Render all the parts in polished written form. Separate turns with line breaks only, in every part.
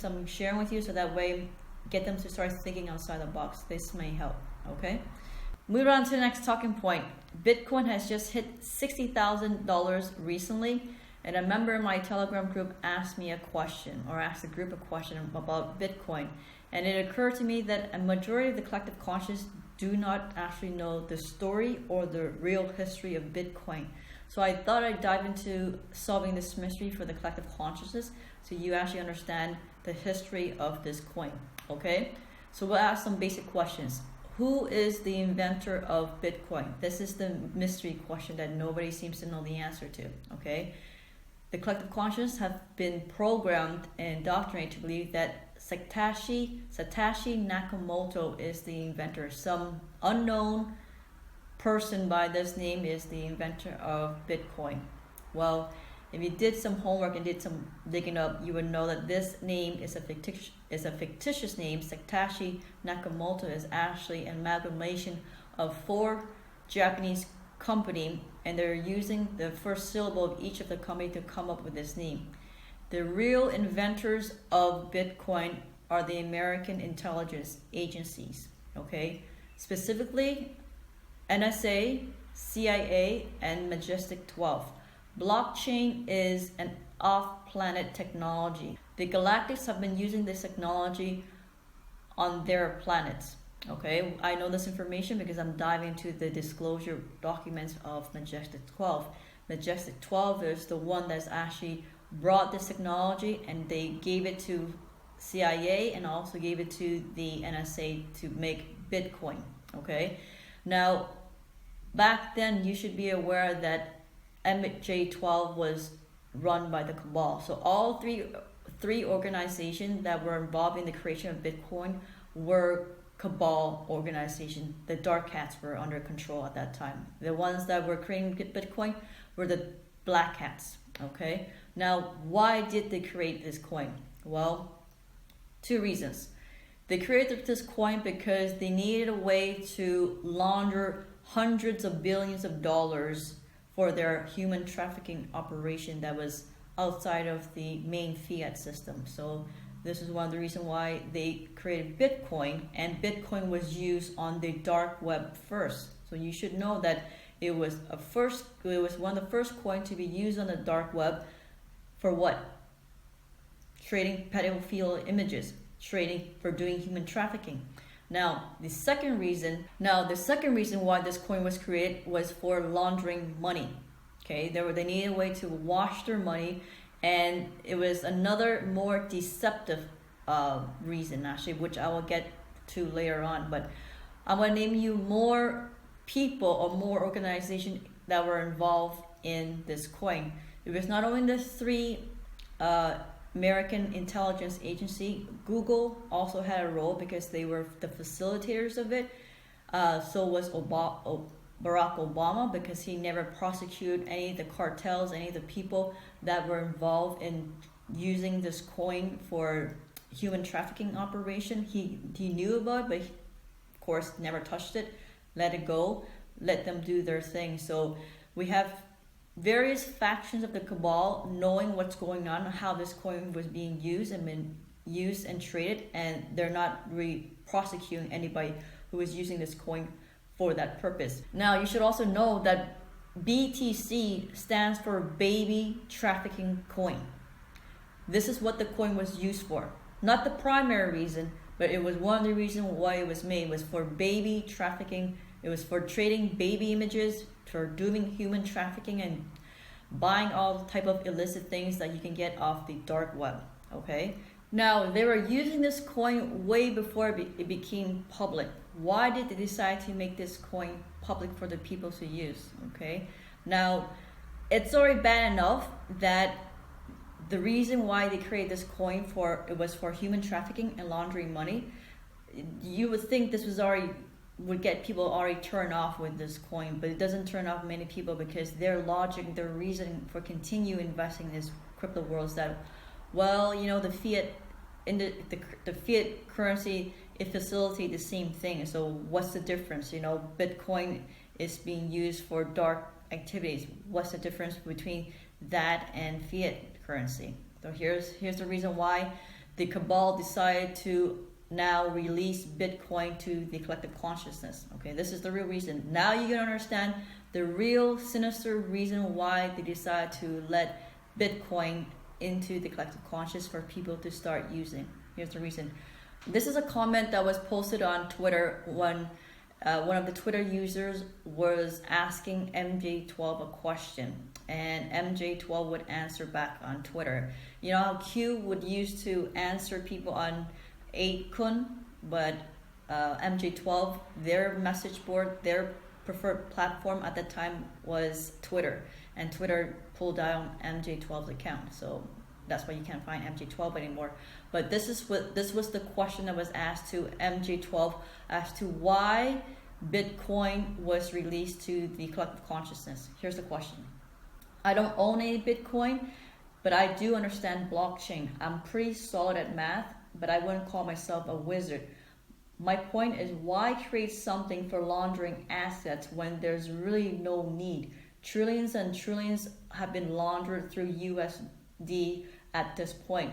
I'm sharing with you so that way get them to start thinking outside the box. This may help, okay? Move on to the next talking point. Bitcoin has just hit $60,000 recently, and a member in my Telegram group asked me a question, or asked the group a question about Bitcoin, and it occurred to me that a majority of the collective conscious do not actually know the story or the real history of Bitcoin. So I thought I'd dive into solving this mystery for the collective consciousness so you actually understand the history of this coin, okay? So we'll ask some basic questions. Who is the inventor of Bitcoin? This is the mystery question that nobody seems to know the answer to, okay? The collective consciousness have been programmed and indoctrinated to believe that Satoshi Nakamoto is the inventor. Some unknown person by this name is the inventor of Bitcoin. Well, if you did some homework and did some digging up, you would know that this name is a fictitious name. Satoshi Nakamoto is actually an amalgamation of 4 Japanese companies, and they're using the first syllable of each of the company to come up with this name. The real inventors of Bitcoin are the American intelligence agencies, okay? Specifically, NSA, CIA, and Majestic 12. Blockchain is an off-planet technology. The Galactics have been using this technology on their planets. Okay, I know this information because I'm diving into the disclosure documents of Majestic 12. Majestic 12 is the one that's actually brought this technology, and they gave it to CIA and also gave it to the NSA to make Bitcoin. Okay, now back then you should be aware that MJ12 was run by the cabal. So all three organizations that were involved in the creation of Bitcoin were cabal organizations. The dark hats were under control at that time. The ones that were creating Bitcoin were the black hats. Okay. Now, why did they create this coin? Well, 2 reasons. They created this coin because they needed a way to launder hundreds of billions of dollars for their human trafficking operation that was outside of the main fiat system. So this is one of the reasons why they created Bitcoin, and Bitcoin was used on the dark web first. So you should know that it was one of the first coins to be used on the dark web for what? Trading pedophile images, trading for doing human trafficking. Now, the second reason why this coin was created was for laundering money. Okay, they needed a way to wash their money, and it was another more deceptive reason, actually, which I will get to later on. But I'm going to name you more people or more organizations that were involved in this coin. It was not only the 3 American intelligence agency. Google also had a role because they were the facilitators of it. So was Barack Obama, because he never prosecuted any of the cartels, any of the people that were involved in using this coin for human trafficking operation. He knew about it, but he, of course, never touched it, let it go, let them do their thing. So we have various factions of the cabal knowing what's going on, how this coin was being used and been used and traded, and they're not really prosecuting anybody who was using this coin for that purpose. Now, you should also know that BTC stands for baby trafficking coin. This is what the coin was used for. Not the primary reason, but it was one of the reasons why it was made, was for baby trafficking. It was for trading baby images, for doing human trafficking and buying all type of illicit things that you can get off the dark web. Okay. Now, they were using this coin way before it became public. Why did they decide to make this coin public for the people to use? Okay. Now, it's already bad enough that the reason why they created this coin was for human trafficking and laundering money. You would think this would get people already turned off with this coin, but it doesn't turn off many people because their logic, their reason for continue investing in this crypto world is that, well, you know, the fiat the fiat currency, it facilitates the same thing. So what's the difference? You know, Bitcoin is being used for dark activities. What's the difference between that and fiat currency? So here's the reason why the cabal decided to now release Bitcoin to the collective consciousness. Okay, this is the real reason. Now you can understand the real sinister reason why they decided to let Bitcoin into the collective conscious for people to start using. Here's the reason. This is a comment that was posted on Twitter when one of the Twitter users was asking MJ12 a question, and MJ12 would answer back on Twitter. You know how Q would used to answer people on 8kun, but MJ12, their message board, their preferred platform at the time was Twitter, and Twitter pulled down MJ12's account, so that's why you can't find MJ12 anymore. But this was the question that was asked to MJ12 as to why Bitcoin was released to the collective consciousness. Here's the question. I don't own any Bitcoin, but I do understand blockchain. I'm pretty solid at math, but I wouldn't call myself a wizard. My point is, why create something for laundering assets when there's really no need? Trillions and trillions have been laundered through USD at this point.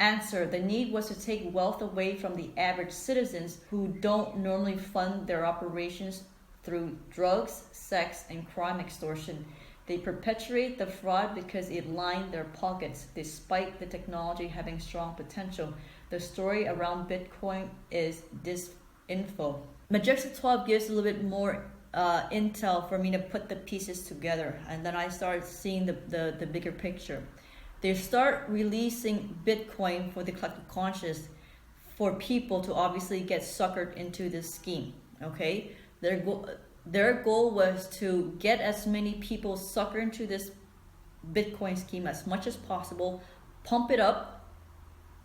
Answer, the need was to take wealth away from the average citizens who don't normally fund their operations through drugs, sex, and crime extortion. They perpetuate the fraud because it lined their pockets, despite the technology having strong potential. The story around Bitcoin is disinfo. Majestic 12 gives a little bit more intel for me to put the pieces together, and then I started seeing the bigger picture. They start releasing Bitcoin for the collective conscious for people to obviously get suckered into this scheme. Okay, their goal was to get as many people suckered into this Bitcoin scheme as much as possible, pump it up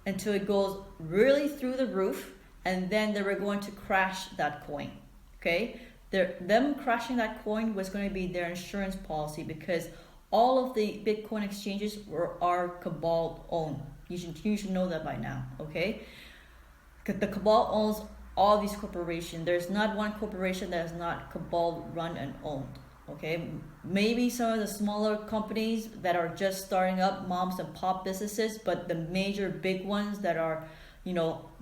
until it goes really through the roof, and then they were going to crash that coin. Okay, them crashing that coin was going to be their insurance policy, because all of the Bitcoin exchanges are cabal owned. You should know that by now, okay? The cabal owns all these corporations. There's not one corporation that is not cabal run and owned, okay? Maybe some of the smaller companies that are just starting up, moms and pop businesses, but the major big ones that are,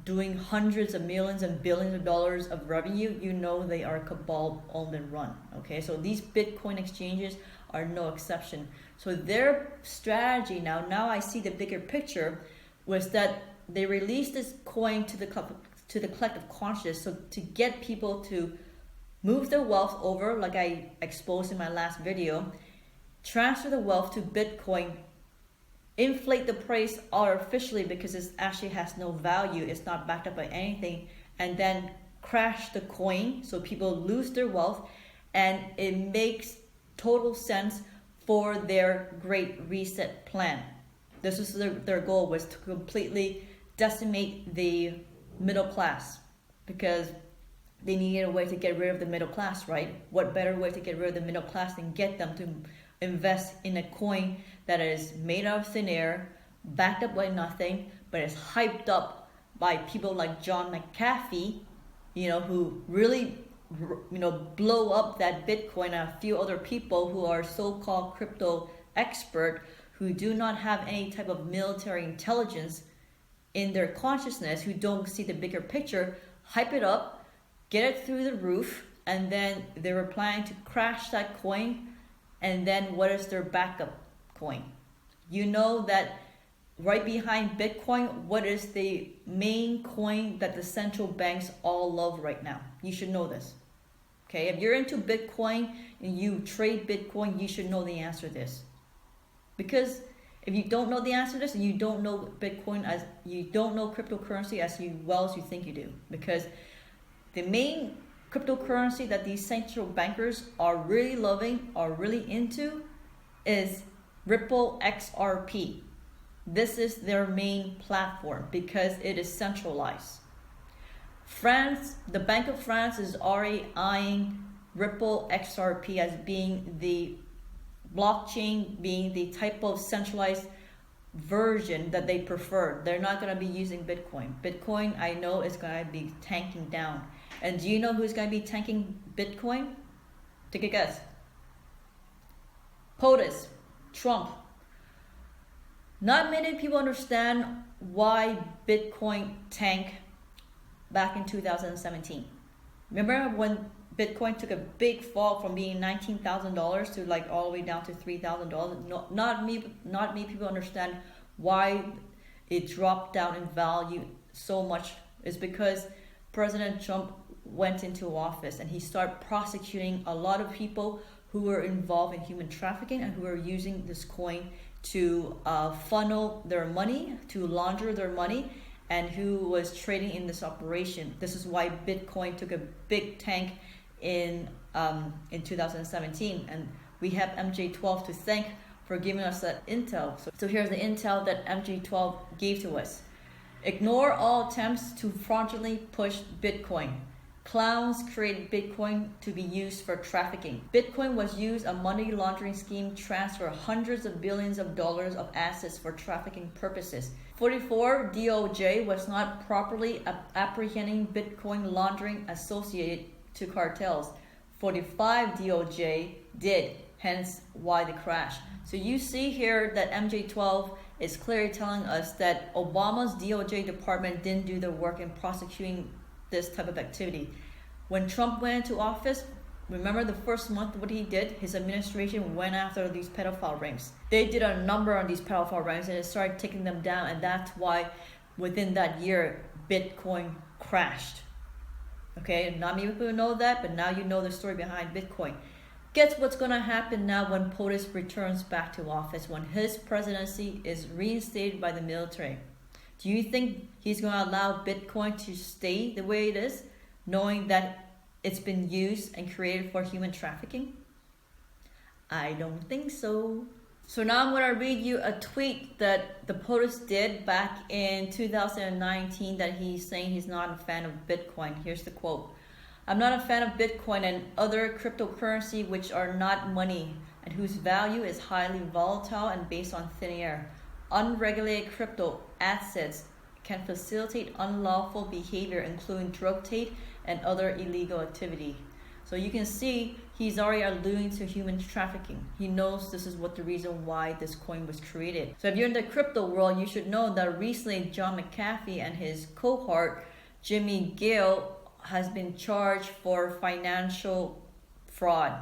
doing hundreds of millions and billions of dollars of revenue, they are cabal owned and run, okay? So these Bitcoin exchanges are no exception. So their strategy now I see the bigger picture, was that they released this coin to the collective conscious, so to get people to move their wealth over, like I exposed in my last video, transfer the wealth to Bitcoin, inflate the price artificially because it actually has no value, it's not backed up by anything, and then crash the coin so people lose their wealth, and it makes total sense for their great reset plan. This was their goal, was to completely decimate the middle class, because they needed a way to get rid of the middle class, right? What better way to get rid of the middle class than get them to invest in a coin that is made out of thin air, backed up by nothing, but is hyped up by people like John McAfee, who really blow up that Bitcoin, and a few other people who are so-called crypto expert, who do not have any type of military intelligence in their consciousness, who don't see the bigger picture, hype it up, get it through the roof, and then they were planning to crash that coin. And then what is their backup coin? That right behind Bitcoin, what is the main coin that the central banks all love right now? You should know this. Okay, if you're into Bitcoin and you trade Bitcoin, you should know the answer to this. Because if you don't know the answer to this, and you don't know Bitcoin, as you don't know cryptocurrency as well as you think you do. Because the main cryptocurrency that these central bankers are really loving, are really into, is Ripple XRP. This is their main platform because it is centralized. France, the Bank of France is already eyeing Ripple XRP as being the blockchain, being the type of centralized version that they prefer. They're not going to be using Bitcoin. Bitcoin, I know, is going to be tanking down. And do you know who's going to be tanking Bitcoin? Take a guess. POTUS, Trump. Not many people understand why Bitcoin tanked back in 2017. Remember when Bitcoin took a big fall from being $19,000 to like all the way down to $3,000? No, not me. People understand why it dropped down in value so much. Is because President Trump went into office and he started prosecuting a lot of people who were involved in human trafficking and who were using this coin to funnel their money, to launder their money, and who was trading in this operation. This is why Bitcoin took a big tank in 2017, and we have MJ12 to thank for giving us that intel. So here's the intel that MJ12 gave to us. Ignore all attempts to fraudulently push Bitcoin. Clowns created Bitcoin to be used for trafficking. Bitcoin was used a money laundering scheme to transfer hundreds of billions of dollars of assets for trafficking purposes. 44, DOJ was not properly apprehending Bitcoin laundering associated to cartels. 45, DOJ did, hence why the crash. So you see here that MJ12 is clearly telling us that Obama's DOJ department didn't do the work in prosecuting this type of activity. When Trump went into office, remember the first month what he did? His administration went after these pedophile rings. They did a number on these pedophile rings and it started taking them down, and that's why within that year Bitcoin crashed. Okay, not many people know that, but now you know the story behind Bitcoin. Guess what's going to happen now when POTUS returns back to office, when his presidency is reinstated by the military? Do you think he's going to allow Bitcoin to stay the way it is, knowing that it's been used and created for human trafficking? I don't think so. So now I'm going to read you a tweet that the POTUS did back in 2019 that he's saying he's not a fan of Bitcoin. Here's the quote. I'm not a fan of Bitcoin and other cryptocurrency which are not money and whose value is highly volatile and based on thin air. Unregulated crypto assets can facilitate unlawful behavior, including drug trade and other illegal activity. So you can see he's already alluding to human trafficking. He knows this is what the reason why this coin was created. So if you're in the crypto world, you should know that recently John McAfee and his cohort, Jimmy Gale, has been charged for financial fraud.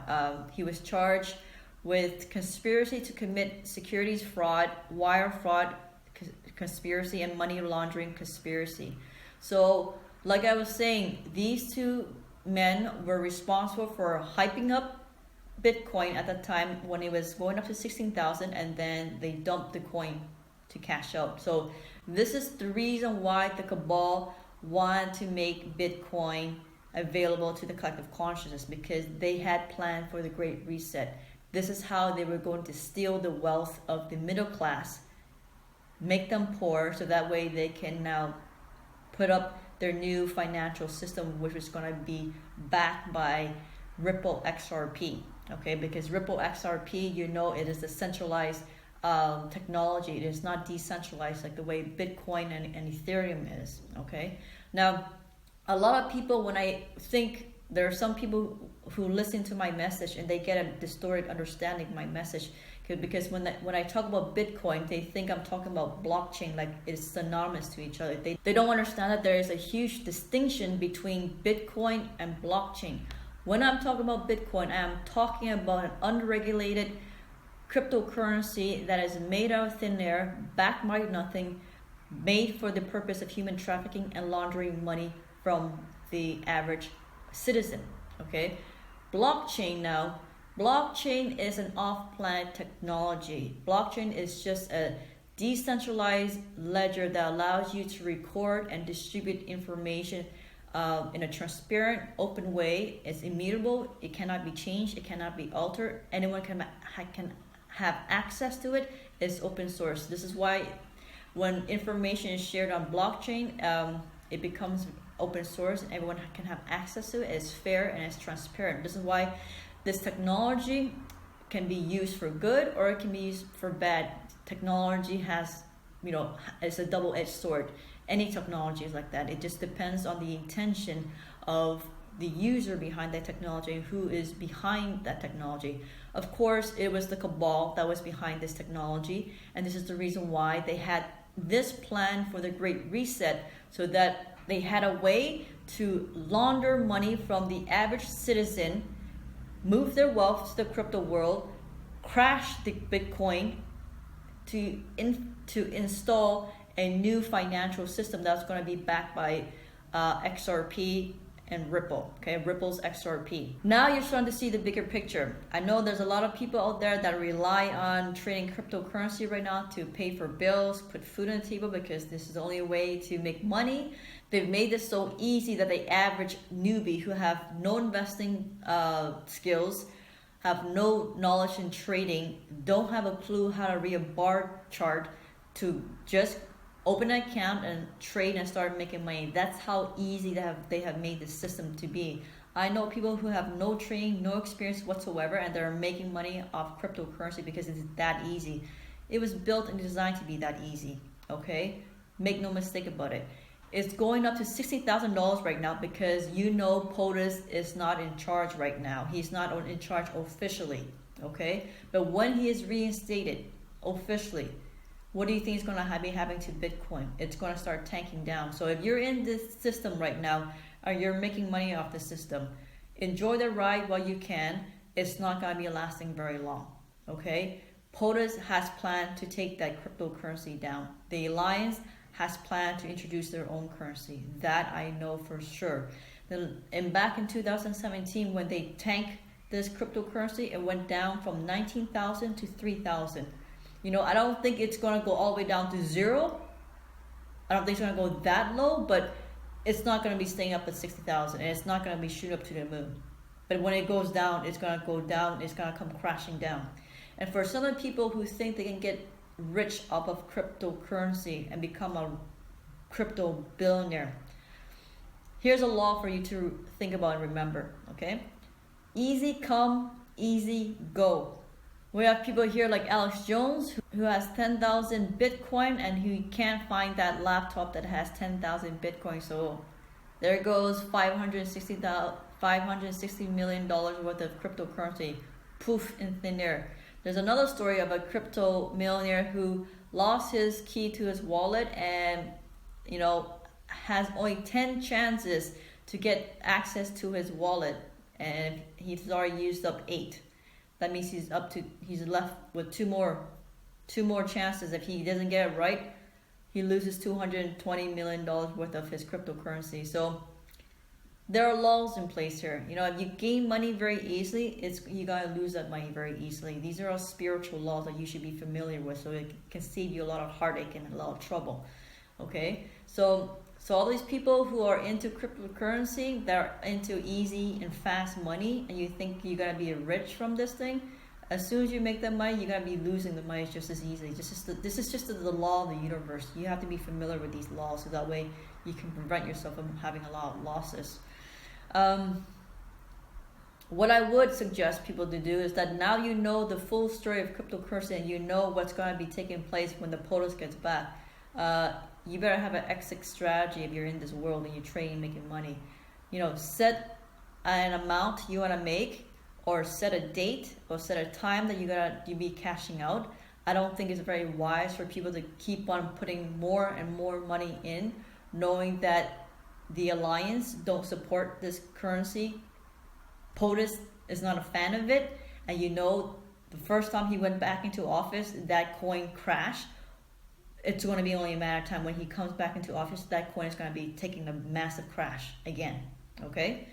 He was charged with conspiracy to commit securities fraud, wire fraud conspiracy, and money laundering conspiracy. So like I was saying, these two men were responsible for hyping up Bitcoin at the time when it was going up to 16,000, and then they dumped the coin to cash out. So this is the reason why the cabal wanted to make Bitcoin available to the collective consciousness, because they had planned for the Great Reset. This is how they were going to steal the wealth of the middle class, make them poor, so that way they can now put up their new financial system, which is going to be backed by Ripple XRP. Okay, because Ripple XRP, you know, it is a centralized technology. It is not decentralized like the way Bitcoin and Ethereum is. Okay, now a lot of people, when I think, there are some people who listen to my message and they get a distorted understanding of my message, because when I talk about Bitcoin, they think I'm talking about blockchain, like it's synonymous to each other. They don't understand that there is a huge distinction between Bitcoin and blockchain. When I'm talking about Bitcoin, I'm talking about an unregulated cryptocurrency that is made out of thin air, backed by nothing, made for the purpose of human trafficking and laundering money from the average citizen. Okay, blockchain now. Blockchain is an off-planet technology. Blockchain is just a decentralized ledger that allows you to record and distribute information in a transparent, open way. It's immutable. It cannot be changed. It cannot be altered. Anyone can have access to it. It's open source. This is why when information is shared on blockchain, it becomes open source and everyone can have access to it. It's fair and it's transparent. This is why this technology can be used for good or it can be used for bad. Technology has, you know, it's a double-edged sword. Any technology is like that. It just depends on the intention of the user behind that technology and who is behind that technology. Of course, it was the cabal that was behind this technology, and this is the reason why they had this plan for the Great Reset so that they had a way to launder money from the average citizen, move their wealth to the crypto world, crash the Bitcoin to install a new financial system that's going to be backed by XRP and Ripple, okay, Ripple's XRP. Now you're starting to see the bigger picture. I know there's a lot of people out there that rely on trading cryptocurrency right now to pay for bills, put food on the table, because this is the only way to make money. They've made this so easy that the average newbie who have no investing skills, have no knowledge in trading, don't have a clue how to read a bar chart, to just open an account and trade and start making money. That's how easy they have made this system to be. I know people who have no training, no experience whatsoever, and they're making money off cryptocurrency because it's that easy. It was built and designed to be that easy, okay? Make no mistake about it. It's going up to $60,000 right now because POTUS is not in charge right now. He's not in charge officially, okay? But when he is reinstated officially, what do you think is going to be happening to Bitcoin? It's going to start tanking down. So if you're in this system right now, or you're making money off the system, enjoy the ride while you can. It's not going to be lasting very long, okay? POTUS has planned to take that cryptocurrency down. The Alliance has planned to introduce their own currency. That I know for sure. And back in 2017, when they tanked this cryptocurrency, it went down from 19,000 to 3,000. I don't think it's going to go all the way down to zero. I don't think it's going to go that low, but it's not going to be staying up at 60,000, and it's not going to be shooting up to the moon. But when it goes down, it's going to go down, it's going to come crashing down. And for some of the people who think they can get rich off of cryptocurrency and become a crypto billionaire, here's a law for you to think about and remember, okay? Easy come, easy go. We have people here like Alex Jones who has 10,000 Bitcoin and who can't find that laptop that has 10,000 Bitcoin. So there goes $560 million worth of cryptocurrency, poof, in thin air. There's another story of a crypto millionaire who lost his key to his wallet and, has only 10 chances to get access to his wallet, and he's already used up 8. That means he's left with two more chances. If he doesn't get it right, he loses $220 million worth of his cryptocurrency. So there are laws in place here. If you gain money very easily, you're gonna lose that money very easily. These are all spiritual laws that you should be familiar with, so it can save you a lot of heartache and a lot of trouble. Okay, so all these people who are into cryptocurrency, they're into easy and fast money, and you think you're gonna be rich from this thing, as soon as you make that money, you're gonna be losing the money just as easily. This is just the law of the universe. You have to be familiar with these laws, so that way you can prevent yourself from having a lot of losses. What I would suggest people to do is that now you know the full story of cryptocurrency and you know what's going to be taking place when the POTUS gets back. You better have an exit strategy if you're in this world and you're trading, making money. Set an amount you want to make, or set a date, or set a time that you be cashing out. I don't think it's very wise for people to keep on putting more and more money in, knowing that the Alliance don't support this currency. POTUS is not a fan of it, and the first time he went back into office, that coin crashed. It's going to be only a matter of time when he comes back into office, that coin is going to be taking a massive crash again, okay?